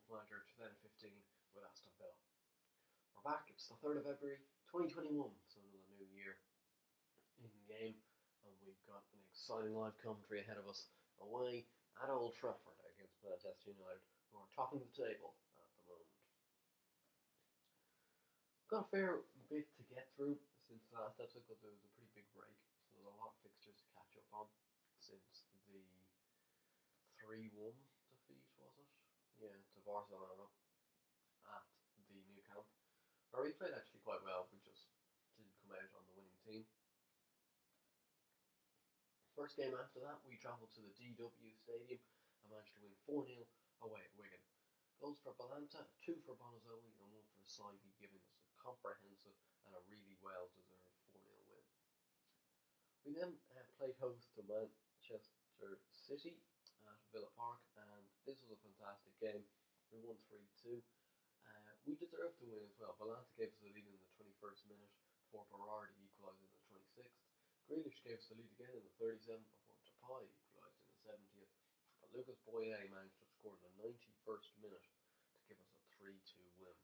Football Manager 2015 with Aston Villa. We're back, it's the 3rd of February 2021, so another new year in game, and we've got an exciting live commentary ahead of us away at Old Trafford against Manchester United, who are topping the table at the moment. Got a fair bit to get through since the last episode because there was a pretty big break, so there's a lot of fixtures to catch up on since the 3-1 defeat, was it? Yeah, to Barcelona at the Nou Camp, where we played actually quite well, we just didn't come out on the winning team. First game after that, we travelled to the DW Stadium and managed to win 4-0 away at Wigan. Goals for Balanta, 2 for Bonazzoli and 1 for Saibi, giving us a comprehensive and a really well-deserved 4-0 win. We then played host to Manchester City at Villa Park, and this was a fantastic game. We won 3-2. We deserved to win as well. Balanta gave us the lead in the 21st minute before Berardi equalised in the 26th. Grealish gave us the lead again in the 37th before Depay equalised in the 70th. But Lucas Boye managed to score in the 91st minute to give us a 3-2 win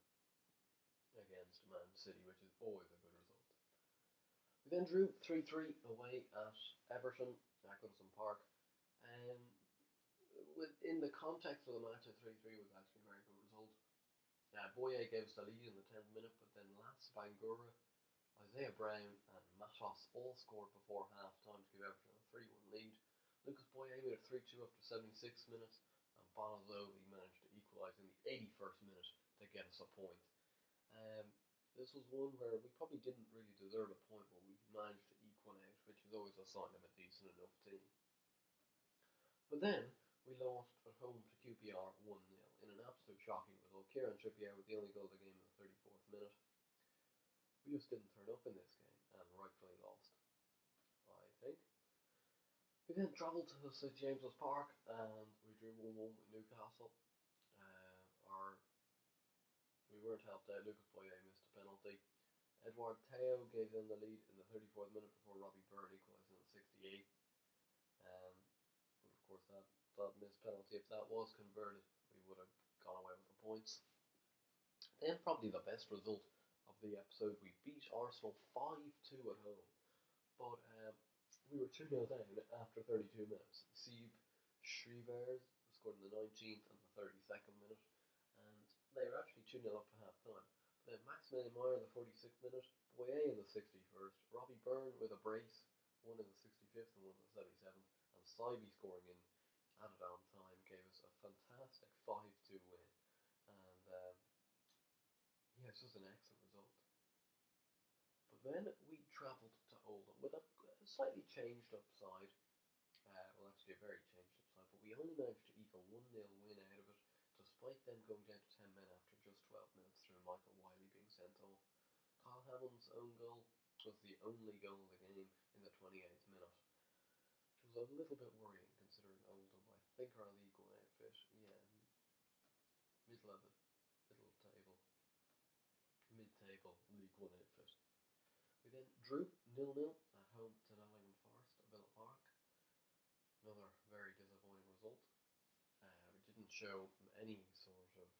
against Man City, which is always a good result. We then drew 3-3 away at Everton at Goodison Park. In the context of the match, a 3-3 was actually a very good result. Boye gave us the lead in the 10th minute, but then Lass Bangura, Isaiah Brown and Matos all scored before half-time to give Everton a 3-1 lead. Lucas Boye made it 3-2 after 76 minutes, and Bonazzoli managed to equalise in the 81st minute to get us a point. This was one where we probably didn't really deserve a point, but we managed to equal out, which is always a sign of a decent enough team. But then we lost at home to QPR 1-0 in an absolute shocking result. Kieran Trippier with the only goal of the game in the 34th minute. We just didn't turn up in this game and rightfully lost, I think. We then travelled to St James's Park and we drew 1-1 with Newcastle. We weren't helped out. Lucas Boye missed a penalty. Edouard Teo gave them the lead in the 34th minute before Robbie Byrne equalised in the 68th. But of course that missed penalty, if that was converted, we would have gone away with the points. Then probably the best result of the episode, we beat Arsenal 5-2 at home, but we were 2-0 down after 32 minutes. Sieb Shrivers scored in the 19th and the 32nd minute, and they were actually 2-0 up to half time. But then Maximilian Meyer in the 46th minute, Boye in the 61st, Robbie Byrne with a brace, one in the 65th and one in the 77th, and Saibi scoring in added on time gave us a fantastic 5-2 win, and it's just an excellent result. But then we travelled to Oldham with a slightly changed up side, actually a very changed up side, but we only managed to eke a 1-0 win out of it, despite them going down to 10 men after just 12 minutes through Michael Wiley being sent off. Kyle Hammond's own goal was the only goal of the game in the 28th minute, which was a little bit worrying considering Oldham, I think, are a League 1 outfit. Yeah, mid-table League 1 outfit. We then drew 0-0 at home to Nottingham Forest at Villa Park. Another very disappointing result. We didn't show any sort of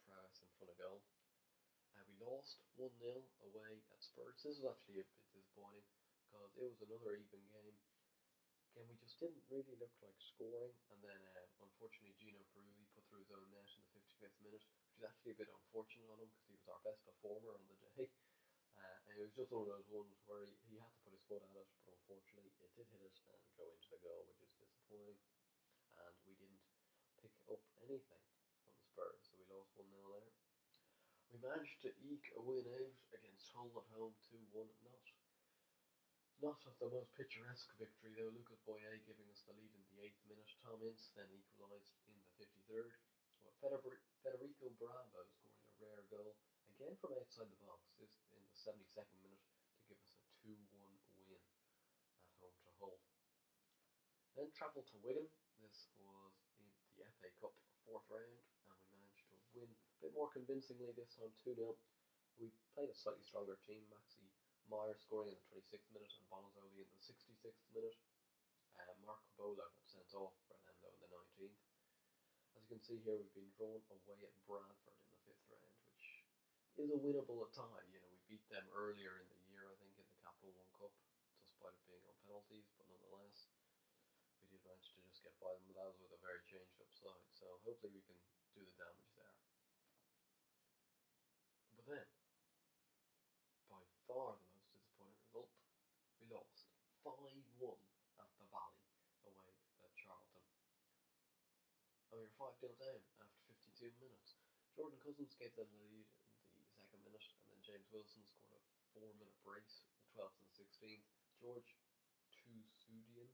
prowess in front of goal. We lost 1-0 away at Spurs. This was actually a bit disappointing because it was another even game. Again, we just didn't really look like scoring, and then unfortunately Gino Peruzzi put through his own net in the 55th minute, which is actually a bit unfortunate on him because he was our best performer on the day. And it was just one of those ones where he had to put his foot at it, but unfortunately it did hit it and go into the goal, which is disappointing. And we didn't pick up anything from the Spurs, so we lost 1-0 there. We managed to eke a win out against Hull at home 2-1. Not the most picturesque victory though. Lucas Boye giving us the lead in the 8th minute. Tom Ince then equalised in the 53rd. But Federico Bravo scoring a rare goal, again from outside the box, this in the 72nd minute to give us a 2-1 win at home to Hull. Then travelled to Wigan. This was in the FA Cup 4th round, and we managed to win a bit more convincingly this time, 2-0. We played a slightly stronger team. Maxi Meyer scoring in the 26th minute and Bonazzoli in the 66th minute. Marco Bola got sent off for them though in the 19th. As you can see here, we've been drawn away at Bradford in the fifth round, which is a winnable tie. You know, we beat them earlier in the year, I think, in the Capital One Cup, despite it being on penalties, but nonetheless, we did manage to just get by them. That was with a very changed up side, so hopefully we can do the damage there. But then, by far the most disappointing result, we lost 5-1 at the Valley away at Charlton. And we were 5-0 down after 52 minutes. Jordan Cousins gave them the lead in the second minute, and then James Wilson scored a 4-minute brace, the 12th and 16th. George Tusudian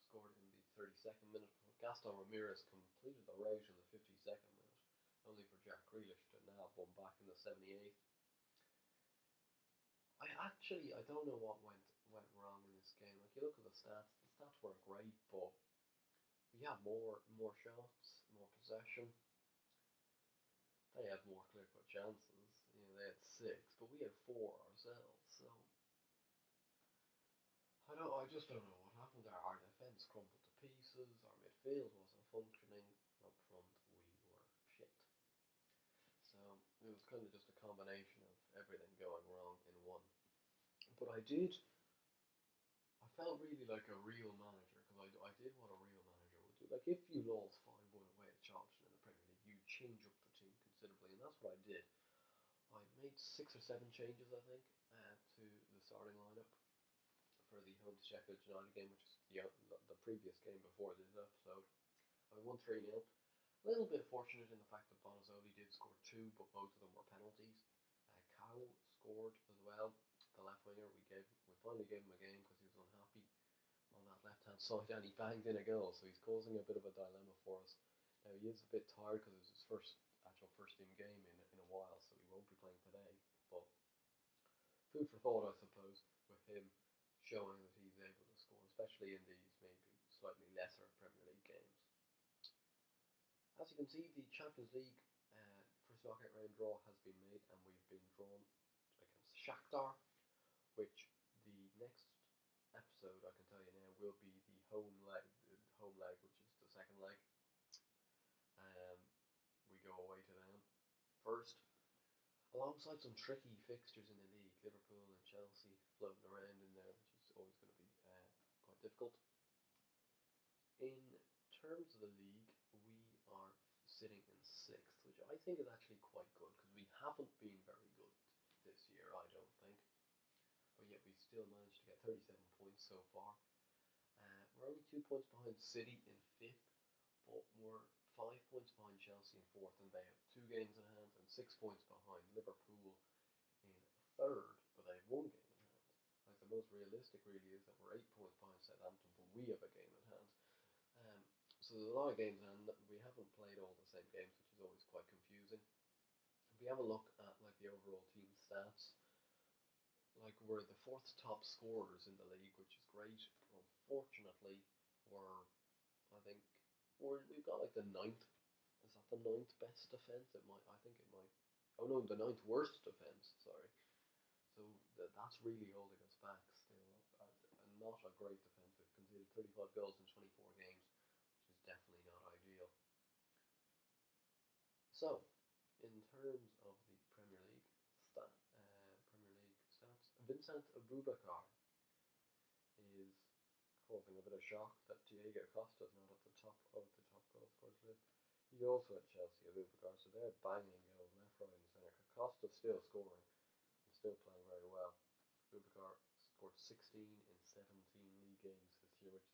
scored in the 32nd minute before Gaston Ramirez completed the rout in the 52nd minute, only for Jack Grealish to nab one back in the 78th. I don't know what went wrong in this game. Like, you look at the stats weren't great, but we had more shots, more possession. They had more clear-cut chances. You know, they had 6, but we had 4 ourselves. So I just don't know what happened there. Our defence crumbled to pieces. Our midfield wasn't functioning. Up front, we were shit. So it was kind of just a combination of everything going wrong in one. But I felt really like a real manager, because I did what a real manager would do. Like, if you lost 5-1 away at Charlton in the Premier League, you change up the team considerably, and that's what I did. I made 6 or 7 changes, I think, to the starting lineup for the home to Sheffield United game, which is the previous game before this episode. I won 3-0. A little bit fortunate in the fact that Bonazzoli did score 2, but both of them were penalties. Cow scored as well. The left winger, we finally gave him a game because he was unhappy on that left hand side, and he banged in a goal, so he's causing a bit of a dilemma for us. Now, he is a bit tired because it's his actual first team game in a while, so he won't be playing today. But food for thought, I suppose, with him showing that he's able to score, especially in these maybe slightly lesser Premier League games. As you can see, the Champions League first knockout round draw has been made, and we've been drawn against Shakhtar, which the next episode, I can tell you now, will be the home leg, which is the second leg. We go away to them first, alongside some tricky fixtures in the league, Liverpool and Chelsea floating around in there, which is always going to be quite difficult. In terms of the league, we are sitting in 6th, which I think is actually quite good, because we haven't been very good this year, I don't think. But yet we still managed to get 37 points so far. We're only 2 points behind City in 5th, but we're 5 points behind Chelsea in 4th, and they have 2 games in hand, and 6 points behind Liverpool in 3rd, but they have 1 game in hand. Like, the most realistic really is that we're 8 points behind Southampton, but we have a game in hand. So there's a lot of games, and we haven't played all the same games, which is always quite confusing. If we have a look at like the overall team stats, like, we're the 4th top scorers in the league, which is great. Unfortunately, we've got like the 9th. Is that the 9th best defense? I think it might. Oh no, the 9th worst defense. Sorry. So that's really holding us back still. And not a great defense. We've conceded 35 goals in 24 games, which is definitely not ideal. So, in terms of the Premier League stats, Vincent Aboubakar is causing a bit of shock that Diego Costa is not at the top of the top goal scorers list. He's also at Chelsea, Aboubakar, so they're banging goals left, right, and centre. Costa's still scoring and still playing very well. Aboubakar scored 16 in 17 league games this year, which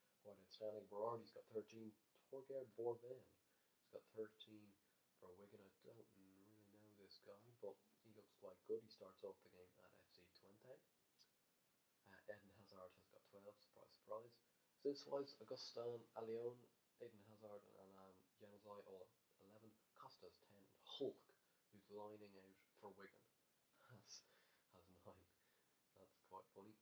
is quite outstanding. Berardi's got 13. Torgeir Borven has got 13 for Wigan. I don't really know this guy, but he looks quite good. He starts off the game at FC Twente. Eden Hazard has got 12, surprise, surprise. Assists-wise, Augustin Allion, Eden Hazard, and Alan Januzaj all 11. Costa's 10. Hulk, who's lining out for Wigan, has 9. That's quite funny.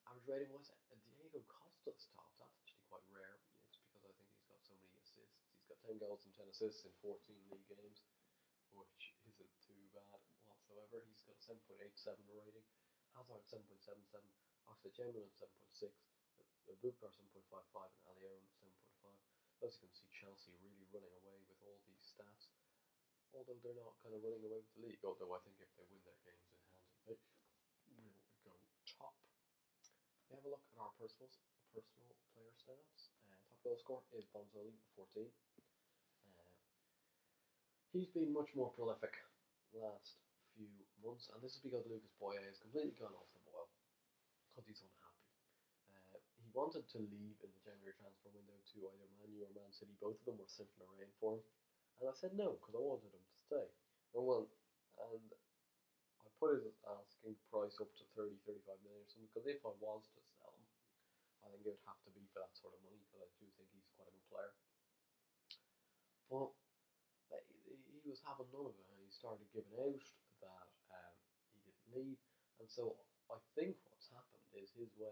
Average rating was Diego Costa's top. That's actually quite rare. It's because I think he's got so many assists. He's got 10 goals and 10 assists in 14 league games, which isn't too bad whatsoever. He's got a 7.87 rating. Hazard 7.77. Oxlade-Chamberlain 7.6. Aboubakar 7.55 and Allion 7.5. As you can see, Chelsea really running away with all these stats, although they're not kind of running away with the league. Although I think if they win their games in hand, they will go top. We have a look at our personal player stats. Top goal scorer is Bonzoli, 14. Uh, he's been much more prolific last few months, and this is because Lucas Boye has completely gone off the boil because he's unhappy. He wanted to leave in the January transfer window to either Man U or Man City. Both of them were sent in a rain for him, and I said no because I wanted him to stay. And I put his asking price up to 30, 35 million or something, because if I was to sell him, I think it would have to be for that sort of money, because I do think he's quite a good player. But he was having none of it, and he started giving out that he didn't leave, and so I think what's happened is his way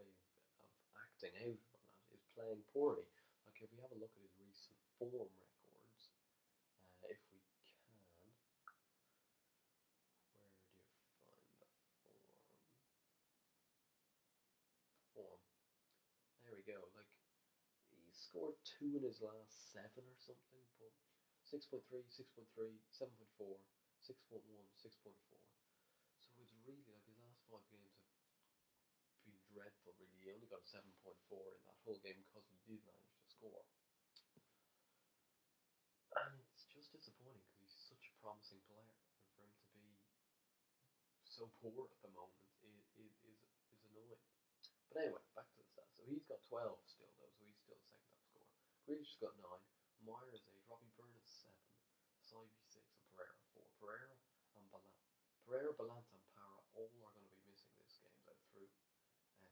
of acting out on that is playing poorly. Like if we have a look at his recent form records, if we can, where do you find the form? There we go. Like he scored 2 in his last 7 or something, but 6.3, 6.3, 7.4, 6.1, 6.4. So it's really like his last 5 games have been dreadful. Really, he only got a 7.4 in that whole game because he did manage to score, and it's just disappointing because he's such a promising player, and for him to be so poor at the moment is annoying. But anyway, back to the stats. So he's got 12 still, though, so he's still the second top scorer. Grealish has got 9, Myers 8, Robbie Byrne 7, Saiby 6, and Pereira 4. Pereira, Ballant, and Para all are going to be missing this game, though, through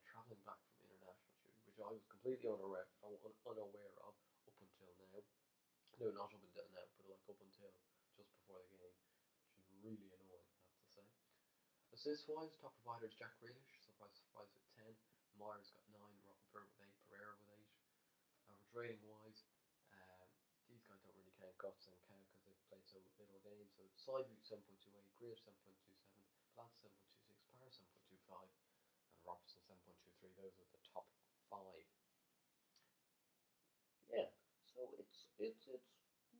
travelling back from international duty, which I was completely unaware of up until now. No, not up until now, but like up until just before the game, which is really annoying, I have to say. Assist-wise, top provider is Jack Grealish, surprise at 10. Myers got 9, Robin Byrne with 8, Pereira with 8. Average rating-wise, these guys don't really count Guts and Cow because they've played so little games. So Saibu 7.28, Grealish 7.27, Plant 7.26, Parra 7.25, and Robertson 7.23. Those are the top 5. Yeah, so it's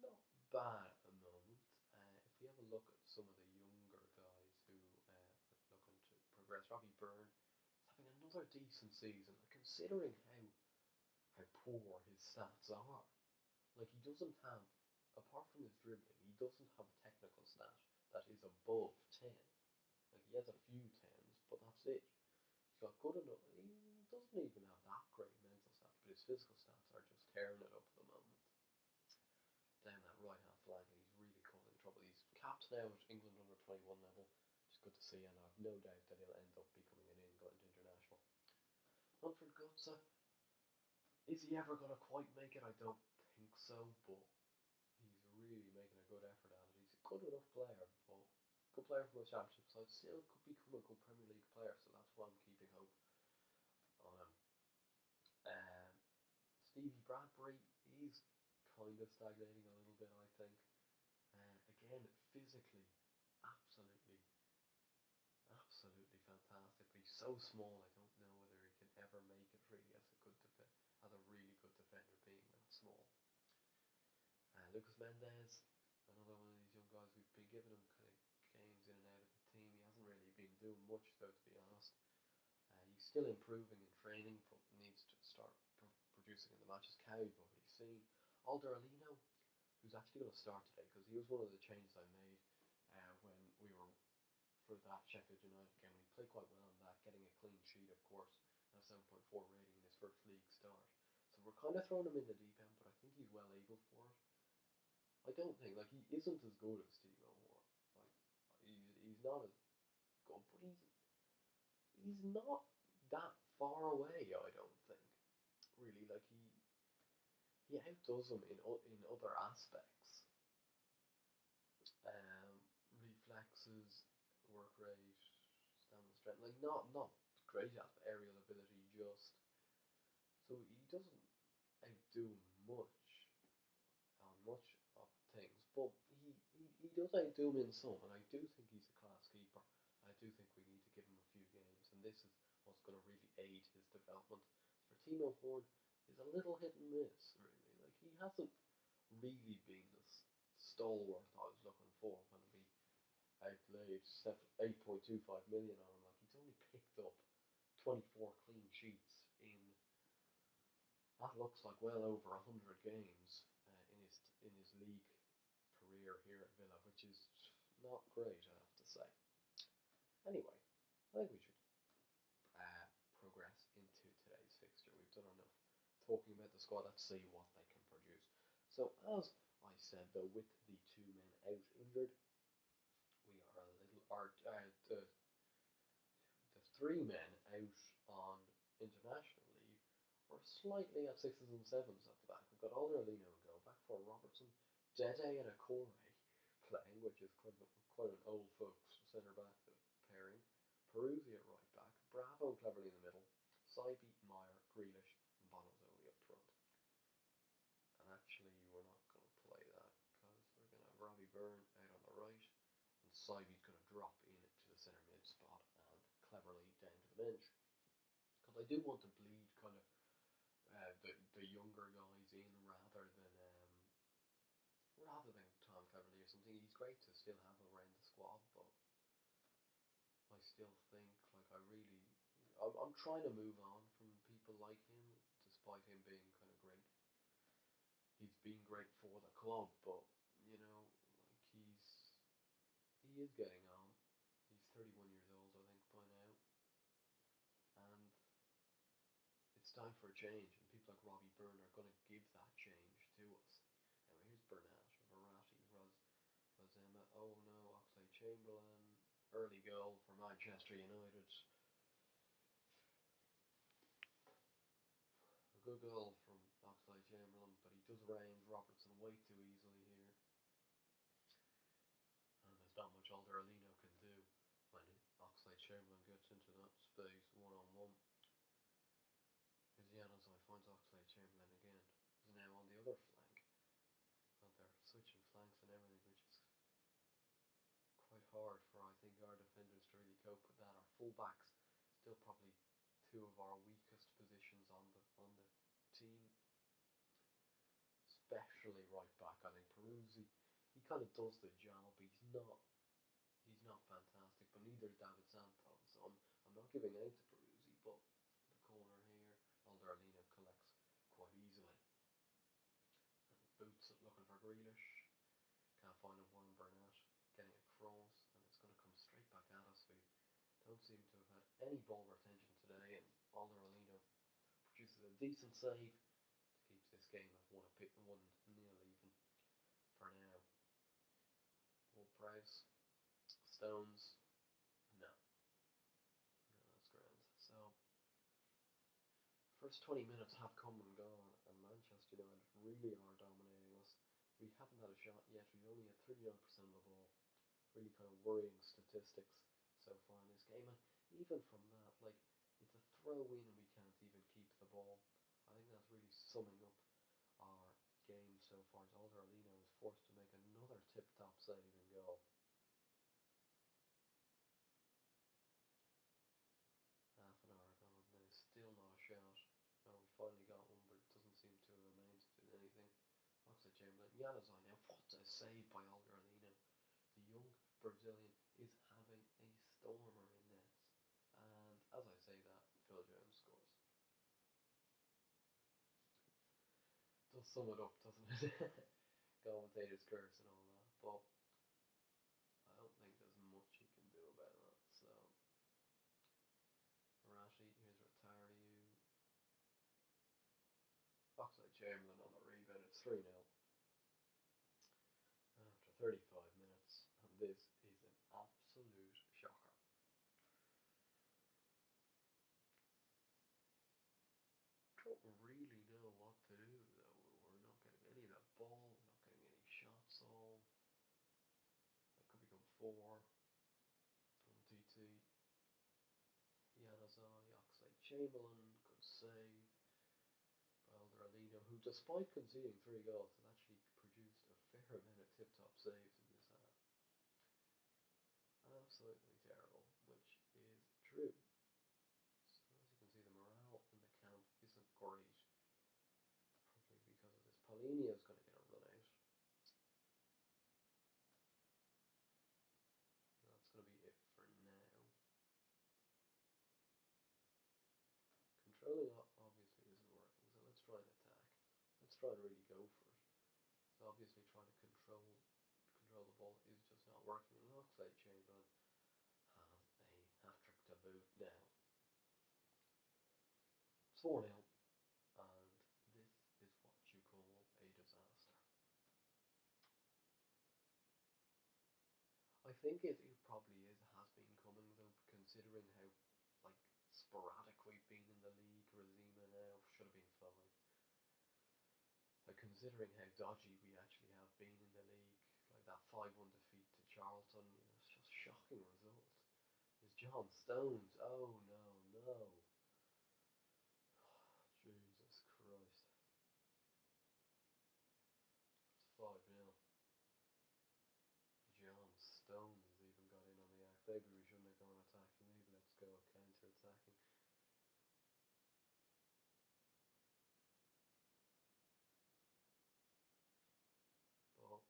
not bad at the moment. If we have a look at some of the younger guys who are looking to progress, Robbie Byrne is having another decent season, considering how poor his stats are. Like he doesn't have, apart from his dribbling, he doesn't have a technical stat that is above 10. Like he has a few tens, but that's it. He's got good enough. He doesn't even have that great mental stats, but his physical stats are just tearing it up at the moment. Down that right hand flank, and he's really causing trouble. He's capped now at England under 21 level, which is good to see, and I have no doubt that he'll end up becoming an England international. Montford Gutsa, is he ever going to quite make it? I don't think so, but he's really making a good effort at it. He's a good enough player, but good player from the championship side, still could become a good Premier League player, so that's why I'm keeping hope on him. Um, Stevie Bradbury, he's kind of stagnating a little bit, I think. Again, physically, absolutely, absolutely fantastic. But he's so small, I don't know whether he can ever make it really as as a really good defender, being that small. Lucas Mendez, another one of these young guys. We've been giving him kind of games in and out of the team. He hasn't really been doing much, though, to be honest. He's still improving in training, but needs to start producing in the matches. Cow you've already seen. Alderalino, who's actually going to start today, because he was one of the changes I made when we were for that Sheffield United game. He played quite well in that, getting a clean sheet, of course, and a 7.4 rating in his first league start. So we're kind of throwing him in the deep end, but I think he's well able for it. I don't think, like, he isn't as good as Steve O'Moore. Like, he's not as good, but he's not that far away. I don't think really. Like he outdoes him in other aspects. Um, Reflexes, work rate, stamina, strength. Like not great at aerial ability. Just so he doesn't outdo much on much of things, but he does outdo him in some, and I do think he's a class keeper. I do think we need to give him a few games, and this is what's going to really aid his development. For Timo Horn is a little hit and miss, really. Like he hasn't really been the stalwart I was looking for when we outlaid 8.25 million on him. Like he's only picked up 24 clean sheets in that looks like well over 100 games in his league career here at Villa, which is not great, I have to say. Anyway, I think we should progress into today's fixture. We've done enough talking about the squad. Let's see what they can produce. So, as I said, though, with the two men out injured, we are a little. The three men out on international leave are slightly at sixes and sevens at the back. We've got Alderlino in goal, back for Robertson, Dede and Akore playing, which is quite an old folks centre back pairing. Peruzzi at right back, Bravo and Cleverly in the middle, Saibi, Meyer, Grealish, and Bonazzoli up front. And actually, we're not going to play that because we're going to have Robbie Byrne out on the right, and Saibi's going to drop in to the centre mid spot, and Cleverly down to the bench. Because I do want to bleed kind of the younger guys in rather than Tom Cleverly or something. He's great to still have around the squad, but I still think I'm trying to move on from people like him, despite him being kind of great. He's been great for the club, but he is getting on. He's 31 years old, I think, by now, and it's time for a change. And people like Robbie Byrne are going to give that change to us. Now here's Bernat, Verratti, Rosema. Oh no, Oxlade-Chamberlain. Early goal for Manchester United. A good goal from Oxlade-Chamberlain, but he does range Robertson way too easily here. And there's not much Alderlino can do when Oxlade-Chamberlain gets into that space one-on-one. As Januzaj finds Oxlade-Chamberlain again. He's now on the other flank. And they're switching flanks and everything, which is quite hard for, I think, our defenders to really cope with that. Our fullbacks still probably two of our weakest positions on the team, especially right back. I think Peruzzi, he kind of does the job. He's not fantastic, but neither is David Santon. So I'm not giving out to Peruzzi, but the corner here, Alderlino collects quite easily. And boots it looking for Grealish. Can't find him. Juan Bernat getting across, and it's going to come straight back at us. We don't seem to have had any ball retention today, and Alderlino produces a decent save to keep this game at 1-0 even for now. Ward-Prowse, Stones, no, that's grand. So first 20 minutes have come and gone, and Manchester United really are dominating us. We haven't had a shot yet. We've only had 39% of the ball. Really kind of worrying statistics so far in this game. And even from that, like, it's a throw in and we can't even keep the ball. I think that's really summing up our game so far. As Alderlino is forced to make another tip-top save and goal. Half an hour gone now, still not a shot. No, we finally got one, but it doesn't seem to have amounted to anything. Oxlade-Chamberlain, Januzaj now. What a save by Alderlino. The young Brazilian is having a stormer in this. And as I say that, Phil Jones scores. Does sum it up, doesn't it? Commentator's curse and all that. But I don't think there's much he can do about that. So, Verratti, here's Rotariu. Oxlade-Chamberlain on the rebound. It's 3-0. After 35 minutes, and this is an absolute shocker. Don't really know what to do though. We're not getting any of that ball, we're not getting any shots off. That could become 4 on TT. Januzaj, Oxlade-Chamberlain, good save by Alderlino, who despite conceding 3 goals has actually produced a fair amount of tip-top saves in this half. Absolutely terrible, which is true. So as you can see, the morale in the camp isn't great. Probably because of this. Paulini trying to really go for it. So obviously trying to control the ball is just not working. And Oxlade Chamberlain has a hat-trick to boot now. It's 4-0, and this is what you call a disaster. I think it probably has been coming though, considering how like sporadic we've been in the league. Razima now should have been 5. Like considering how dodgy we actually have been in the league, like that 5-1 defeat to Charlton, it's just a shocking result. Is John Stones? Oh no, no. Jesus Christ. It's 5-0. John Stones has even got in on the act. Maybe we shouldn't have gone attacking. Maybe let's go counter attacking. But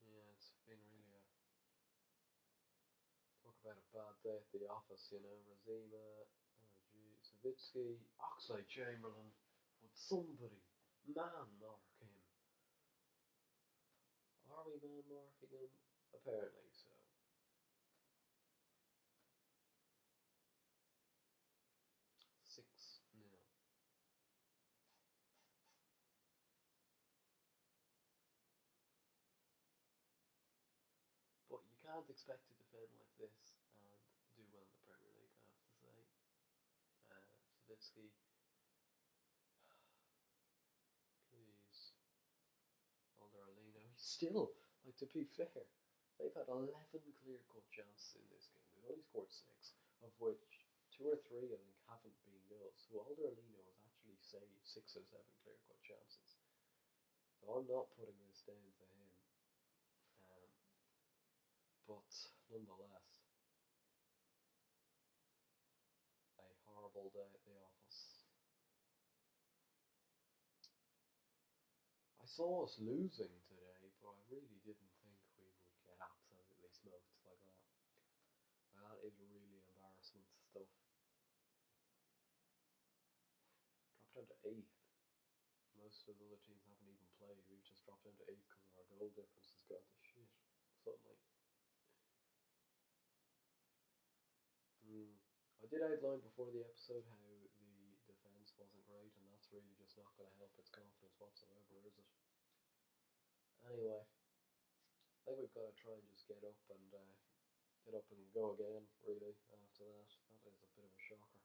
yeah, it's been really a talk about a bad day at the office, you know. Razima, oh gee, Savitsky, Oxlade Chamberlain. Would somebody man mark him? Are we man marking him? Apparently so. Six nil. But you can't expect to defend like this and do well in the Premier League, I have to say. Savitsky, please. Alderalino. He's still, like, to be fair, they've had 11 clear cut chances in this game. They've only scored 6, of which 2 or 3, I think, haven't been goals. So Alderalino has actually saved 6 or 7 clear cut chances. So I'm not putting this down to him. Um, but nonetheless, a horrible day at the office. I saw us losing today, but I really didn't think we would get absolutely smoked like that. That is really embarrassment stuff. Dropped down to 8th. Most of the other teams haven't even played. We've just dropped down to 8th because of our goal difference has gone to shit suddenly. I did outline before the episode how the defence wasn't great, and that's really just not going to help its confidence whatsoever, is it? Anyway, I think we've got to try and just get up and go again. Really, after that, that is a bit of a shocker.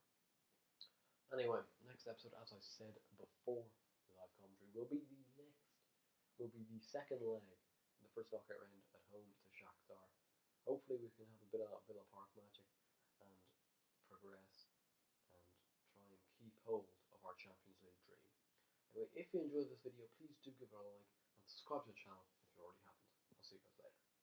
Anyway, next episode, as I said before, the live commentary will be the second leg in the first knockout round at home to Shakhtar. Hopefully, we can have a bit of Villa Park magic and progress and try and keep hold of our Champions League dream. Anyway, if you enjoyed this video, please do give it a like and subscribe to the channel if you already haven't. I'll see you guys later.